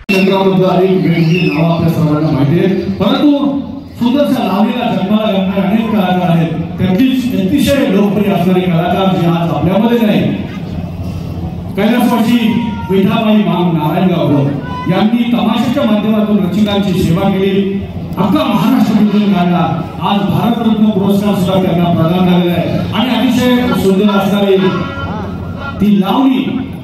अनेक वेगळी नावं आपल्या सर्वांना माहिती आहेत, परंतु सुंदरशा लावणीला जन्माला घालणारे अनेक कलाकार आहेत. त्यातलीच अतिशय लोकप्रिय असणारे कलाकार जे आज आपल्यामध्ये नाही, कैलासवासी विठाबाई मांग नारायणगावकर यांनी तमाशाच्या माध्यमातून रसिकांची सेवा केली. अख्खा महाराष्ट्र निवडून काढला. आज भारतरत्न पुरस्कार सुद्धा त्यांना प्रदान झालेला आहे. आणि अतिशय सुंदर असणारी ती लावणी,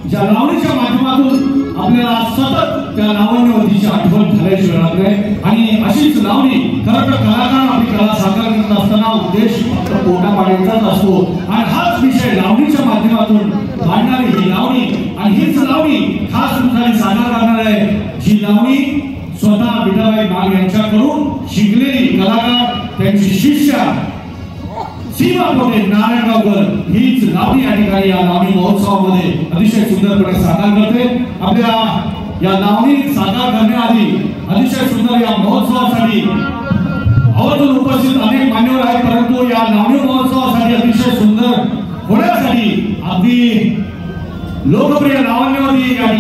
ज्या लावणीच्या माध्यमातून आपल्याला सतत त्या लावणीवरतीची आठवण झाल्याशिवाय राहत नाही. आणि अशीच लावणी खरं तर कलाकार आपली कला साकार करत असताना उद्देश फक्त पोटापाण्याचाच असतो. आणि हाच विषय लावणीच्या माध्यमातून मांडणारी ही लावणी, आणि हीच लावणी खास रूपाने साकार करणार आहे. ही लावणी स्वतः विठाबाई मांग यांच्याकडून शिकलेली कलाकार, त्यांची शिष्या सीमा पोटे नारायणगावकर हीच लावणी या ठिकाणी या लावणी महोत्सवामध्ये अतिशय सुंदरपणे साकार करते. आपल्या या लावणी साकार करण्याआधी अतिशय सुंदर या महोत्सवासाठी आवर्जून उपस्थित अनेक मान्यवर आहेत, परंतु या लावणी महोत्सवासाठी अतिशय सुंदर होण्यासाठी अगदी लोकप्रिय लावण्यवादी या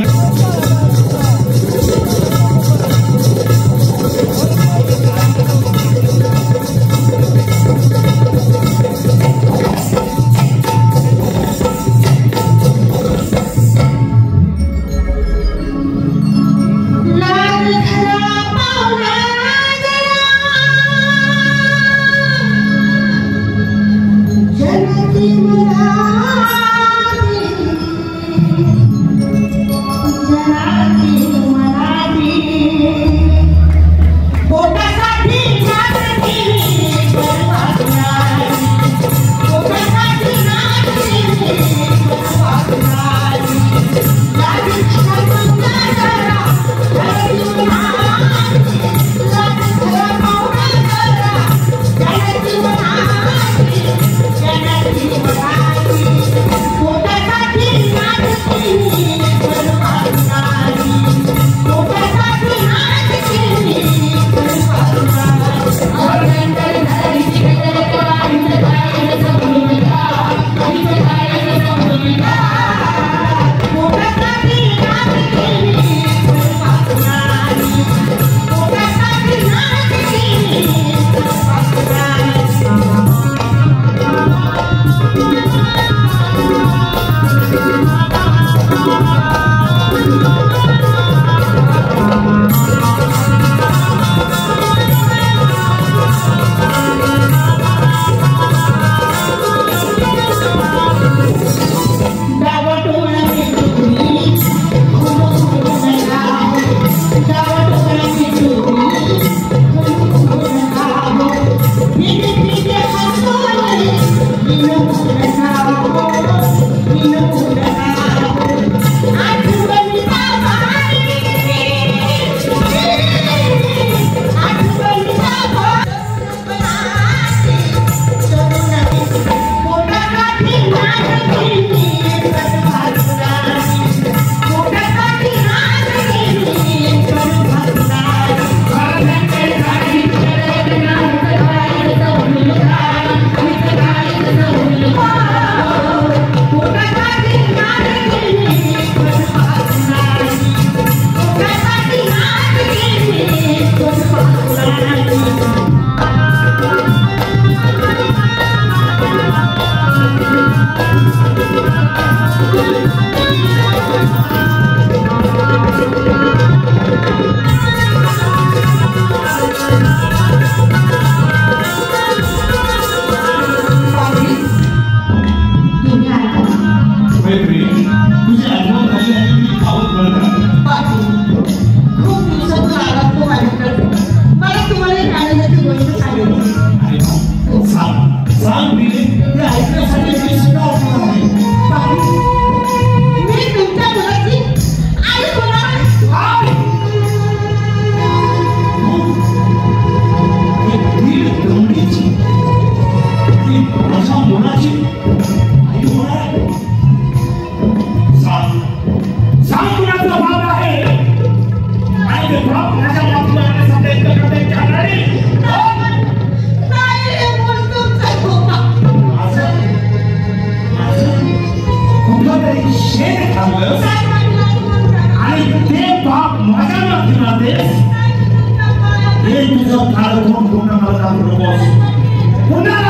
आणि ते बाप माझ्या प्रधान प्रपोज पुन्हा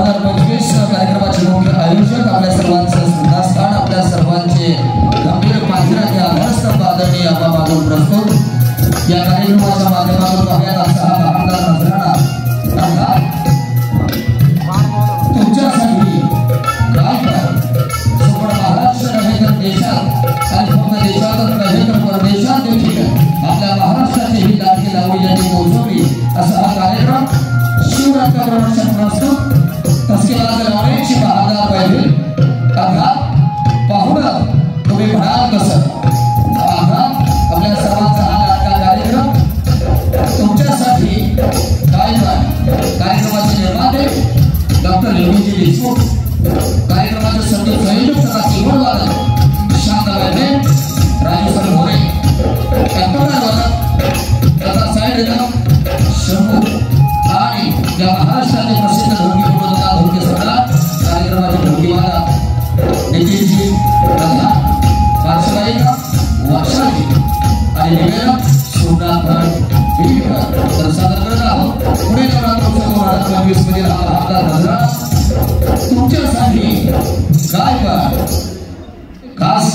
कार्यक्रमाचे मुख्य आयोजक आपल्या सर्वांचे श्रद्धास्थान आपल्या सर्वांचे गंभीर पात्राचे आभारस्तंभ आदरणीय आबाबादून प्रस्तुत या कार्यक्रमाच्या माध्यमातून पाहण्यात आमचा हा महानदार नजराणा तुमच्यासाठी काय संपूर्ण महाराष्ट्र नव्हे तर देशात आणि फक्त देशातच नव्हे तर परदेशात देखील आपल्या महाराष्ट्राची ही लाडकी लावणी यांनी पोहोचवली असा हा कार्यक्रम शिवराष्ट्र प्रस्तुत तस्किरात लावण्याची बहादर पाहिजे पाहुणं तुम्ही म्हणाल कसं आपल्या सर्वांचा हा लाडका कार्यक्रम तुमच्यासाठी कार्यक्रमाचे निर्माते डॉक्टर योगीजी देशमुख कार्यक्रमाचे संगीत संयोजक तथा कीबोर्ड वादक शांताबाई राजेश्वर मोरे तथा साईड शंभू आणि या महाराष्ट्राचे प्रसिद्ध ढोलकी तथा ढोलकी सम्राट कार्यक्रमाचे ढोलकीवादक नितीनजी प्रधान पार्श्वगायिका वर्षाजी आणि निवेदक सोमनाथ भट तर सादर करत आहोत पुणे नवरात्रोत्सव 2024 मधील हा महानदार नजराणा तुमच्यासाठी गायक खास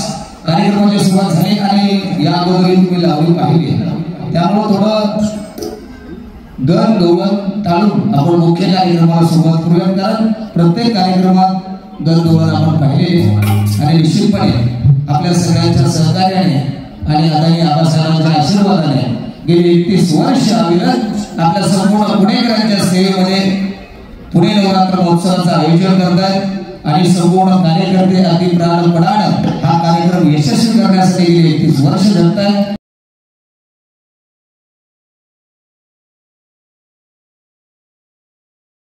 कार्यक्रमाची सुरुवात झाली आणि या अगोदर तुम्ही लावणी पाहिली त्यामुळे थोडं गण गौरव टाळून आपण मुख्य कार्यक्रमाला सुरुवात करूया कारण प्रत्येक कार्यक्रमात गण गौरव आपण पाहिले आणि निश्चितपणे आपल्या सगळ्यांच्या सहकार्याने आणि आदरणीय आबासाहेबांच्या आशीर्वादाने गेली 31 वर्ष अविरत आपल्या संपूर्ण पुणेकरांच्या सेवेमध्ये पुणे नवरात्र महोत्सवाचं आयोजन करतात आणि संपूर्ण कार्यकर्ते अगदी प्राणपणानं हा कार्यक्रम यशस्वी करण्यासाठी गेली 31 वर्ष झटतात.